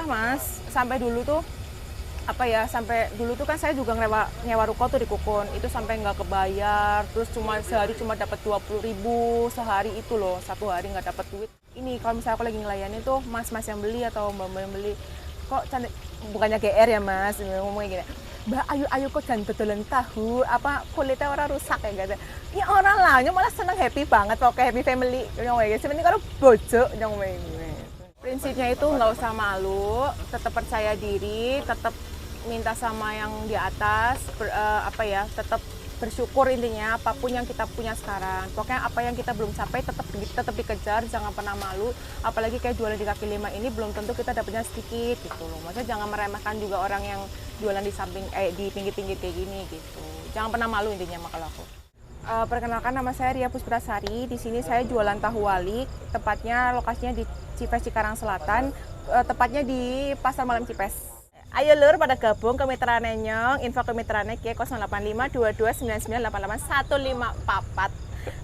Mas. Sampai dulu tuh sampai dulu tuh kan saya juga nyewa ruko tuh di Kukun, itu sampai nggak kebayar, terus sehari cuma dapat 20.000 sehari itu loh, satu hari nggak dapat duit. Ini kalau misalnya aku lagi ngelayanin tuh mas-mas yang beli atau mbak-mbak yang beli, kok cantik, bukannya GR ya Mas, ngomongnya gini, Mbak ayo kok jangan dodolan tahu, apa kulitnya orang rusak ya gitu. Ya orang lah, malah seneng happy banget pakai happy family, ngomongnya sebenarnya kalau bojo ngomongnya gini. Prinsipnya itu nggak usah malu, tetap percaya diri, tetap minta sama yang di atas, tetap bersyukur intinya apapun yang kita punya sekarang. Pokoknya apa yang kita belum capai tetap dikejar, jangan pernah malu. Apalagi kayak jualan di kaki lima ini belum tentu kita dapatnya sedikit gitu loh. Maksudnya jangan meremehkan juga orang yang jualan di pinggir-pinggir kayak gini gitu. Jangan pernah malu intinya kalau aku. Perkenalkan, nama saya Ria Pusprasari. Di sini saya jualan tahu walik. Tepatnya lokasinya di Cipes Cikarang Selatan. Tepatnya di Pasar Malam Cipes. Ayo lur pada gabung ke Mitra Nenyong, info ke Mitra Nek 085 22 99 88 154.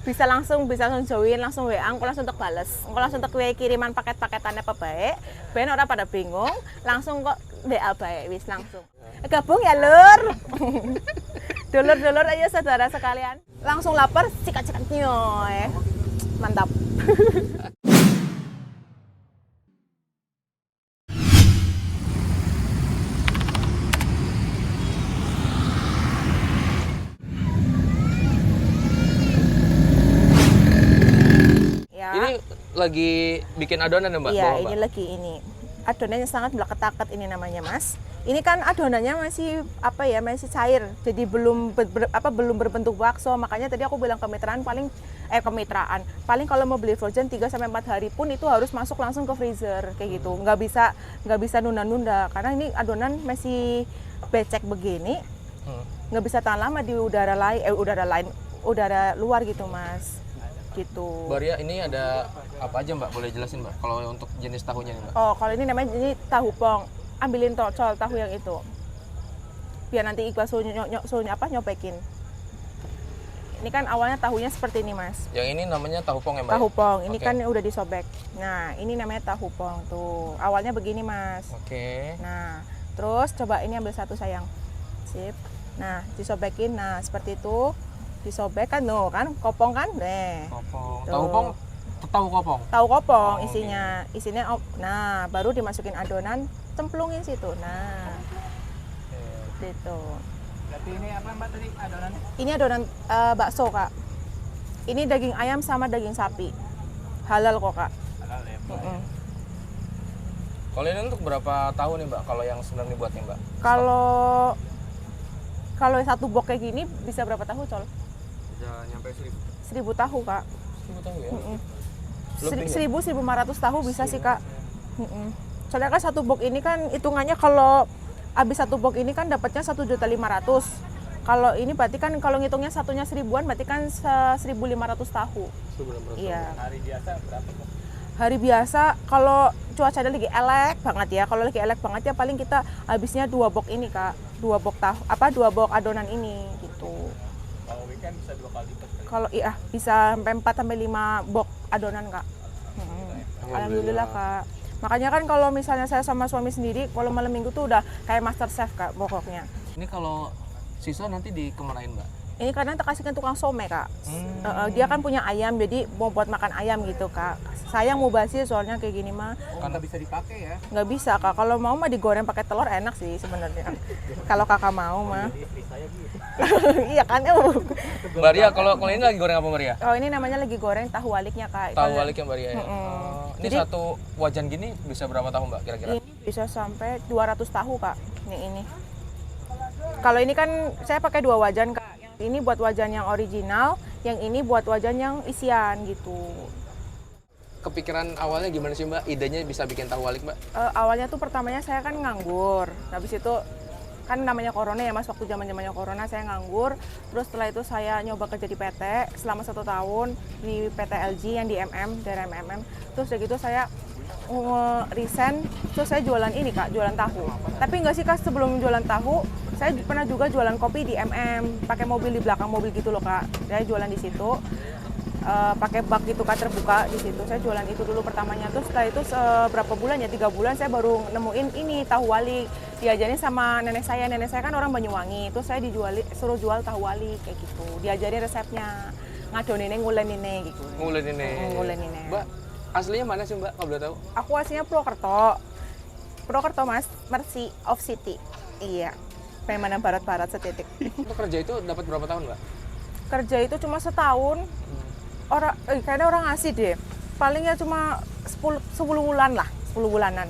Bisa langsung join, langsung WA, aku langsung untuk bales. Aku langsung untuk kiriman paket-paketannya apa baik. Ben ora pada bingung, langsung kok WA baik wis langsung. Gabung ya lur. Dulur-dulur ayo saudara sekalian. Langsung lapar, cikat-cikat nyoy. Mantap. Ini lagi bikin adonan ya Mbak? Iya, ini lagi ini. Adonannya sangat belaketaket ini namanya Mas. Ini kan adonannya masih masih cair. Jadi belum berbentuk bakso. Makanya tadi aku bilang kemitraan paling kalau mau beli frozen 3 sampai 4 hari pun itu harus masuk langsung ke freezer kayak gitu. Nggak bisa nunda-nunda karena ini adonan masih becek begini. Nggak bisa tahan lama di udara luar gitu Mas. Gitu. Mbak Ria, ini ada apa aja Mbak? Boleh jelasin Mbak kalau untuk jenis tahunya nih Mbak? Oh, kalau ini namanya tahu pong. Ambilin tocol tahu yang itu. Biar nanti Iqbal nyobekin. Ini kan awalnya tahunya seperti ini, Mas. Yang ini namanya tahu pong ya Mbak? Tahu pong. Ini kan udah disobek. Nah, ini namanya tahu pong tuh. Awalnya begini, Mas. Oke. Nah, terus coba ini ambil satu sayang. Sip. Nah, disobekin. Nah, seperti itu. Disobek kan, kopong kan, Kopong. Tahu pong, tahu kopong. Tahu kopong isinya. Nah, baru dimasukin adonan, cemplungin situ. Nah, gitu. Berarti ini apa Mbak tadi adonan? Ini adonan bakso Kak. Ini daging ayam sama daging sapi. Halal kok Kak. Halal ya. Kalau ini untuk berapa tahun nih Mbak? Kalau yang sedang dibuatnya Mbak? Kalau satu box kayak gini bisa berapa tahu Col? Bisa nyampe 1000 tahu Kak. 1000 tahu ya? 1.500 tahu bisa sih Kak. Soalnya kan satu box ini kan hitungannya kalau habis satu box ini kan dapatnya 1.500.000. Kalau ini berarti kan kalau ngitungnya satunya 1000-an berarti kan 1.500 tahu. 1.500 Iya. Hari biasa berapa kok? Hari biasa kalau cuacanya lagi elek banget ya. Kalau lagi elek banget ya paling kita habisnya 2 box ini Kak. 2 box tahu, 2 box adonan ini gitu. Kalau weekend bisa 2 kali lipat. Kalau bisa sampai 4 sampai 5 box adonan Kak. Alhamdulillah Kak. Makanya kan kalau misalnya saya sama suami sendiri kalau malam minggu tuh udah kayak master chef Kak pokoknya. Ini kalau sisa nanti dikemanain Mbak? Ini karena kita kasihkan tukang some Kak. Dia kan punya ayam jadi mau buat makan ayam gitu Kak. Sayang mau basi soalnya kayak gini mah. Karena bisa dipakai ya. Nggak bisa Kak. Kalau mau mah digoreng pakai telur enak sih sebenarnya. Kalau Kakak mau mah. Jadi istri saya gitu. Iya kan. Mbak Ria, kalau ini lagi goreng apa Mbak Ria? Oh ini namanya lagi goreng tahu waliknya Kak. Tahu waliknya Mbak Ria ya? Ini Jadi- satu wajan gini bisa berapa tahun Mbak kira-kira? Ini bisa sampai 200 tahu Kak. Ini. Kalau ini kan saya pakai 2 wajan Kak. Yang ini buat wajan yang original, yang ini buat wajan yang isian gitu. Kepikiran awalnya gimana sih Mbak? Idenya bisa bikin tahu walik Mbak? Awalnya tuh pertamanya saya kan nganggur. Habis itu kan namanya corona ya Mas, waktu zamannya corona saya nganggur. Terus setelah itu saya nyoba kerja di PT selama 1 tahun di PT LG yang di daerah MM. Terus udah gitu saya resign, terus saya jualan ini Kak, jualan tahu. Tapi enggak sih Kak, sebelum jualan tahu saya pernah juga jualan kopi di MM, pakai mobil di belakang mobil gitu loh Kak. Saya jualan di situ. pakai bak gitu kan terbuka di situ. Saya jualan itu dulu pertamanya. Terus setelah itu berapa bulan ya, 3 bulan saya baru nemuin ini tahu walik. Diajarin sama nenek saya kan orang Banyuwangi. Terus saya suruh jual tahu walik kayak gitu. Diajarin resepnya. Ngadoninnya ngulen ini gitu. Ngulen ini. Ngulen ini. Mbak, aslinya mana sih Mbak kalau boleh tahu? Aku aslinya Purwokerto. Purwokerto Mas, Mercy of City. Iya. Pemanan barat-barat setitik. Untuk kerja itu dapat berapa tahun Mbak? Kerja itu cuma setahun. Kayaknya orang ngasih deh. Palingnya cuma 10 bulan lah, 10 bulanan.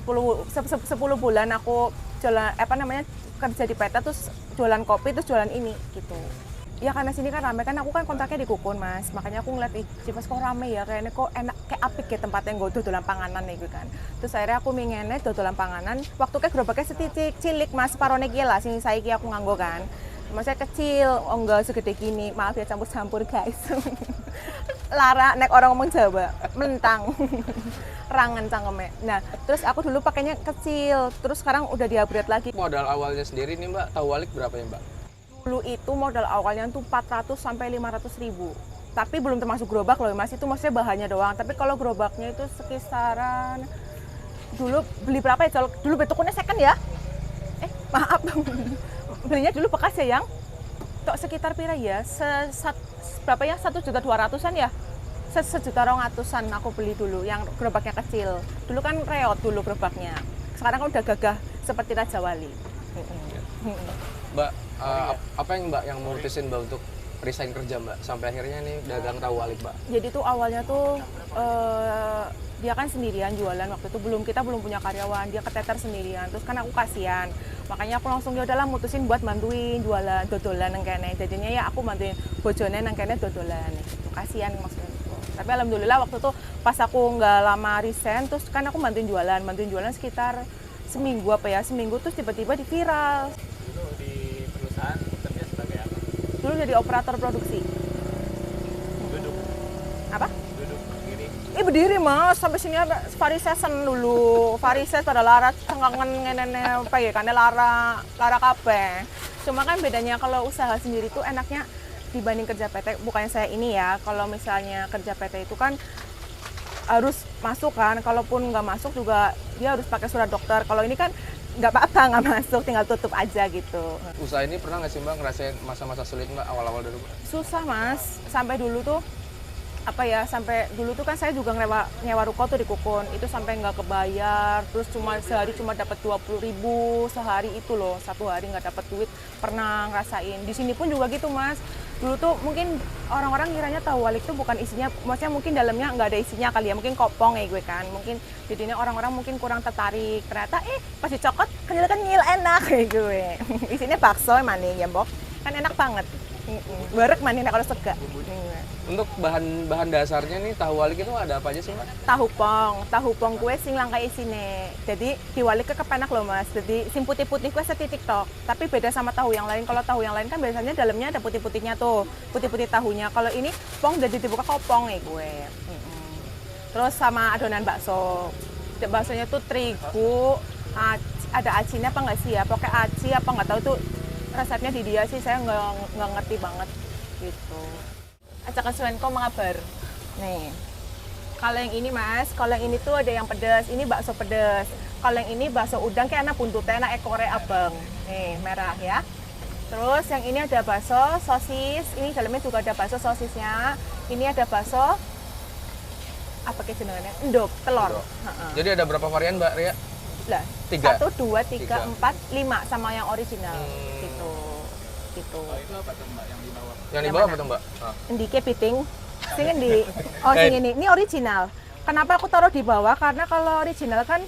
10 bulan aku jualan kerja di PT terus jualan kopi terus jualan ini gitu. Ya karena sini kan rame kan, aku kan kontraknya di Kukun Mas. Makanya aku ngeliat Cipas kok rame ya, kayaknya kok enak, kayak apik ya tempatnya nggo dodolan panganan gitu kan. Terus akhirnya aku mingene dodolan panganan, waktu kayak gerobaknya setitik cilik Mas, parone ki lah sing saiki aku nganggo kan. Maksudnya kecil, enggak segede gini. Maaf ya campur-campur guys. Lara nek orang ngomong Jawa, mentang. Rangan cangkeme. Nah, terus aku dulu pakainya kecil, terus sekarang udah di-upgrade lagi. Modal awalnya sendiri nih Mbak, tahu walik berapa ya Mbak? Dulu itu modal awalnya tuh 400 sampai 500 ribu. Tapi belum termasuk gerobak loh Mas, itu maksudnya bahannya doang. Tapi kalau gerobaknya itu sekisaran, dulu beli berapa ya? Dulu bentukannya second ya? Maaf. Belinya dulu bekas ya yang sekitar pira ya? Berapa ya? 1.200.000-an ya? 1.200.000-an aku beli dulu yang gerobaknya kecil. Dulu kan reot dulu gerobaknya. Sekarang kan udah gagah seperti Raja Wali. Mbak, apa yang Mbak yang memutusin Mbak untuk resign kerja Mbak sampai akhirnya nih dagang tahu walik Mbak? Jadi tuh awalnya tuh dia kan sendirian jualan waktu itu, kita belum punya karyawan, dia keteter sendirian. Terus kan aku kasihan, makanya aku langsung ya udahlah mutusin buat bantuin jualan dodolan nang kene. Jadinya ya aku bantuin bojone nang kene dodolan gitu. Kasihan maksudnya. Tapi alhamdulillah waktu itu pas aku nggak lama resign, terus kan aku bantuin jualan sekitar seminggu terus tiba-tiba di viral. Dulu di perusahaan kerja sebagai apa? Dulu jadi operator produksi. Duduk. Apa? Duduk berdiri. Berdiri Mas, sampai sini ada varisesan dulu. Varises pada lara cengangan ngene apa ya, karena lara kabeh. Cuma kan bedanya kalau usaha sendiri tuh enaknya dibanding kerja PT, bukannya saya ini ya, kalau misalnya kerja PT itu kan harus masuk kan, kalaupun nggak masuk juga dia harus pakai surat dokter. Kalau ini kan nggak apa-apa, nggak masuk, tinggal tutup aja gitu. Usaha ini pernah nggak sih Mbak ngerasain masa-masa sulit Mbak awal-awal dulu Mbak? Susah Mas, sampai dulu tuh kan saya juga nyewa ruko tuh di Kukun, itu sampai nggak kebayar, terus sehari cuma dapat 20.000 sehari itu loh, 1 hari nggak dapat duit, pernah ngerasain. Di sini pun juga gitu Mas. Dulu tuh mungkin orang-orang kiranya tahu walik tuh bukan isinya, maksudnya mungkin dalamnya nggak ada isinya kali ya, mungkin kopong ya gue kan, mungkin jadinya orang-orang mungkin kurang tertarik, ternyata pas dicokot kenyil enak kayak gue. Isinya bakso maning ya Mbok, kan enak banget. Barek maning kalau sega. Untuk bahan dasarnya nih tahu walik itu ada apa aja sih Mbak? Tahu pong kue sing langka isine. Jadi diwalik ke kepenak loh Mas. Jadi sing putih-putih kue setitik tok. Tapi beda sama tahu yang lain. Kalau tahu yang lain kan biasanya dalamnya ada putih-putihnya tuh, putih-putih tahunya. Kalau ini pong jadi dibuka kopong ya kue. Terus sama adonan bakso. Baksonya tuh terigu, ada acinya apa nggak sih ya? Pokoknya aci apa nggak tahu tuh resepnya di dia sih, saya nggak ngerti banget gitu. Acak kesuwenko mengabar. Nih, kalau yang ini Mas, kalau yang ini tuh ada yang pedas, ini bakso pedas. Kalau yang ini bakso udang kayak anak buntutnya, anak ekornya abang. Nih, merah ya. Terus yang ini ada bakso sosis, ini dalamnya juga ada bakso sosisnya. Ini ada bakso apa kayak jenengannya? Endop, telur. Jadi ada berapa varian Mbak Ria? Lah, 3. 1, 2, 3, 4, 5 sama yang original. Gitu. Itu apa tuh Mbak yang di bawah? Yang di bawah apa tuh Mbak? Endi kepiting? Sing endi? Oh, sing ini original. Kenapa aku taruh di bawah? Karena kalau original kan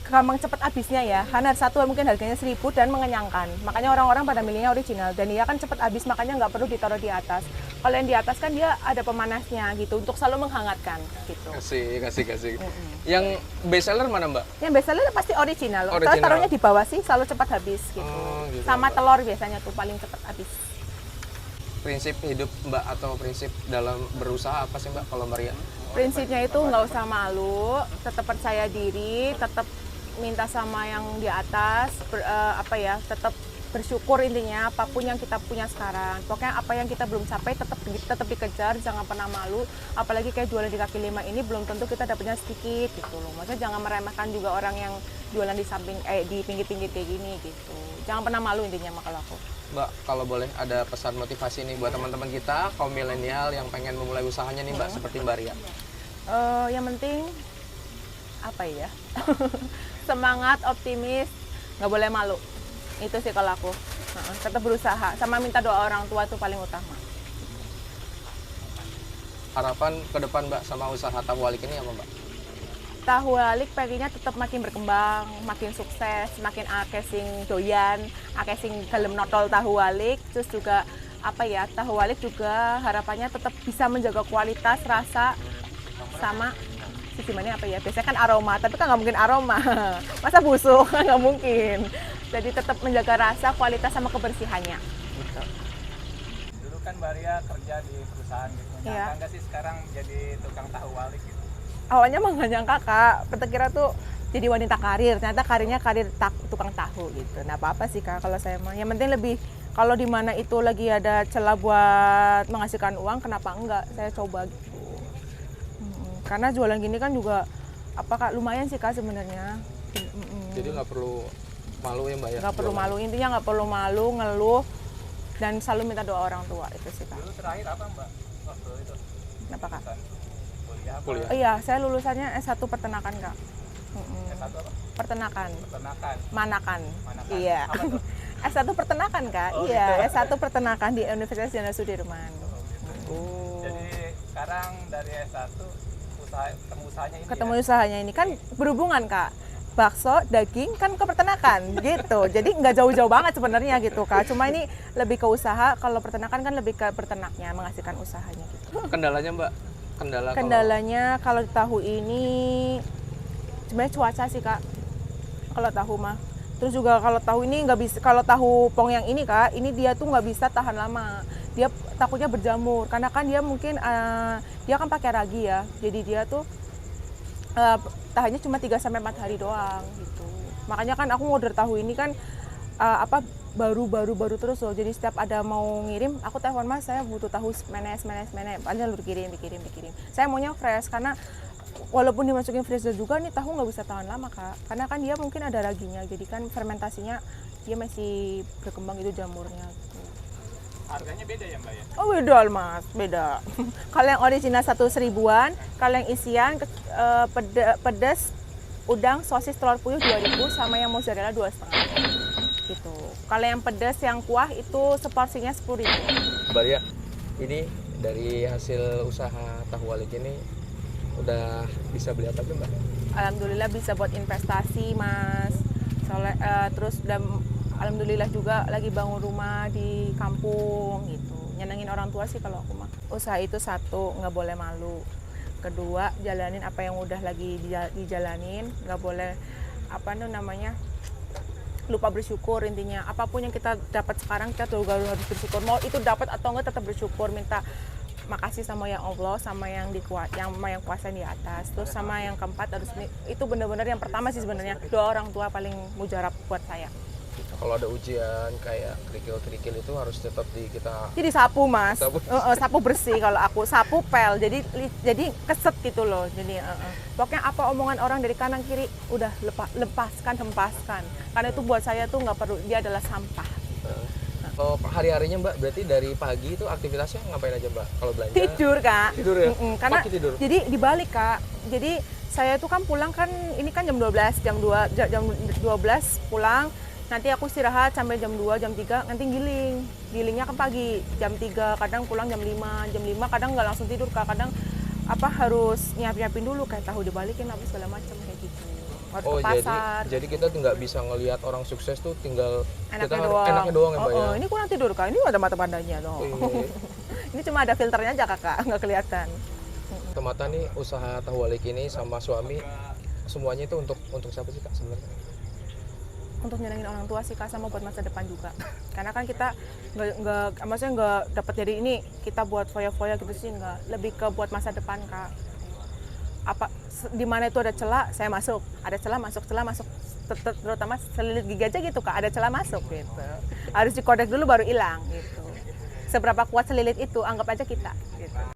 gampang cepet habisnya ya. Karena satu mungkin harganya 1.000 dan mengenyangkan. Makanya orang-orang pada milihnya original dan dia kan cepet habis, makanya nggak perlu ditaruh di atas. Kalau yang di atas kan dia ada pemanasnya gitu untuk selalu menghangatkan gitu. Kasih. Yang best seller mana Mbak? Yang best seller pasti original. Kalau taruhnya di bawah sih selalu cepat habis gitu. Gitu, sama Mbak. telur biasanya tuh paling cepat habis. Prinsip hidup Mbak atau prinsip dalam berusaha apa sih Mbak kalau Mbak Ria? Prinsipnya itu nggak usah malu, tetap percaya diri, tetap minta sama yang di atas, tetap bersyukur intinya apapun yang kita punya sekarang. Pokoknya apa yang kita belum capai tetap dikejar, jangan pernah malu. Apalagi kayak jualan di kaki lima ini belum tentu kita dapatnya sedikit gitu loh. Maksudnya jangan meremehkan juga orang yang jualan di samping di pinggir-pinggir kayak gini gitu. Jangan pernah malu intinya kalau aku. Mbak, kalau boleh ada pesan motivasi nih buat teman-teman kita kaum milenial yang pengen memulai usahanya nih Mbak, seperti Mbak Ria. Yang penting apa ya? Semangat, optimis, nggak boleh malu. Itu sih kalau aku. Tetap berusaha, sama minta doa orang tua itu paling utama. Harapan ke depan Mbak sama usaha tahu walik ini apa Mbak? Tahu walik pengennya tetap makin berkembang, makin sukses, makin akeh sing doyan, akeh sing gelem notol tahu walik. Terus juga apa ya, tahu walik juga harapannya tetap bisa menjaga kualitas rasa sama sisi mana apa ya, biasanya kan aroma, tapi kan nggak mungkin aroma. Masa busuk, nggak mungkin. Jadi tetap menjaga rasa, kualitas sama kebersihannya. Gitu. Dulu kan Mbak Ria kerja di perusahaan gitu. Iya. Nyangka nggak sih sekarang jadi tukang tahu walik gitu? Awalnya mah nggak nyangka Kak, kira tuh jadi wanita karir, ternyata karirnya karir tukang tahu gitu. Nah apa-apa sih Kak kalau saya mah, yang penting lebih kalau di mana itu lagi ada celah buat menghasilkan uang, kenapa enggak saya coba gitu. Karena jualan gini kan juga apa Kak, lumayan sih Kak sebenarnya. Jadi nggak perlu malu ya Mbak ya? Nggak perlu malu, intinya nggak perlu malu, ngeluh, dan selalu minta doa orang tua, itu sih Kak. Dulu terakhir apa Mbak? Waktu itu Kenapa Kak? kuliah apa? Kuliah. Oh, iya, saya lulusannya S1 peternakan Kak. S1 apa? Peternakan. Peternakan. Manakan. Manakan. Iya. Apa tuh? S1 peternakan Kak. Oh, Iya, gitu. S1 peternakan di Universitas Jenderal Sudirman. Oh. Jadi sekarang dari S1 usahanya ini Ketemu ya? usahanya ini kan berhubungan Kak. Bakso, daging kan ke peternakan gitu. Jadi nggak jauh-jauh banget sebenarnya gitu Kak. Cuma ini lebih ke usaha, kalau peternakan kan lebih ke peternaknya menghasilkan usahanya gitu. Kendalanya Mbak? Kendalanya kalau tahu ini sebenarnya cuaca sih Kak. Kalau tahu mah. Terus juga kalau tahu ini nggak bisa, kalau tahu pong yang ini Kak, ini dia tuh nggak bisa tahan lama. Dia takutnya berjamur karena kan dia mungkin dia kan pakai ragi ya. Jadi dia tuh tahannya cuma 3 sampai 4 hari doang gitu. Makanya kan aku order tahu ini kan baru terus loh. Jadi setiap ada mau ngirim, aku telepon Mas, saya butuh tahu menes. Panjang lu dikirim. Saya maunya fresh karena walaupun dimasukin freezer juga nih tahu nggak bisa tahan lama Kak. Karena kan dia mungkin ada raginya. Jadi kan fermentasinya dia masih berkembang itu jamurnya gitu. Harganya beda ya Mbak ya? Oh beda Mas, beda. Kalau yang original 1.000-an, kalau yang isian pedas, udang, sosis, telur puyuh 2.000 sama yang mozzarella 2,5 gitu. Kalau yang pedas yang kuah itu seporsinya 10.000. Mbak Ria, ini dari hasil usaha tahu walik ini udah bisa beli apa aja Mbak? Alhamdulillah bisa buat investasi Mas. Soalnya, terus alhamdulillah juga lagi bangun rumah di kampung gitu. Nyenengin orang tua sih kalau aku mah. Usaha itu satu, nggak boleh malu. Kedua, jalanin apa yang udah lagi dijalanin. Nggak boleh lupa bersyukur intinya. Apapun yang kita dapat sekarang kita juga harus bersyukur. Mau itu dapat atau enggak tetap bersyukur. Minta makasih sama yang Allah, sama yang kuasa di atas. Terus sama yang keempat harus itu benar-benar yang pertama sih sebenarnya doa orang tua paling mujarab buat saya. Kalau ada ujian kayak kerikil-kerikil itu harus tetap kita Jadi sapu Mas, Sapu. sapu bersih kalau aku, sapu pel, jadi keset gitu loh. Jadi pokoknya apa omongan orang dari kanan kiri udah hempaskan. Karena itu buat saya tuh nggak perlu, dia adalah sampah. Oh, hari-harinya Mbak, berarti dari pagi itu aktivitasnya ngapain aja Mbak? Kalau belanja? Tidur Kak. Tidur ya? Karena Pagi tidur? jadi dibalik Kak. Jadi saya tuh kan pulang kan ini kan jam 12, jam 12 pulang. Nanti aku istirahat sampai jam 2, jam 3, nanti gilingnya kan pagi, jam 3, kadang pulang jam 5 kadang nggak langsung tidur Kak, kadang harus nyiapin dulu kayak tahu dibalikin apa segala macam kayak gitu, harus ke pasar. Jadi kita nggak bisa ngelihat orang sukses tuh tinggal enaknya enaknya doang ya Mbak ya? Ini kurang tidur Kak, ini ada mata-matanya dong. Iya. Ini cuma ada filternya aja Kakak, nggak kelihatan. Mata nih usaha tahu walik ini sama suami semuanya itu untuk siapa sih Kak sebenarnya? Untuk nyenengin orang tua sih Kak, sama buat masa depan juga. Karena kan kita nggak dapat dari ini kita buat foya-foya gitu sih, nggak, lebih ke buat masa depan Kak. di mana itu ada celah saya masuk, ada celah masuk, terutama selilit gigi aja gitu Kak, ada celah masuk gitu. Harus dikodek dulu baru hilang gitu. Seberapa kuat selilit itu anggap aja kita gitu.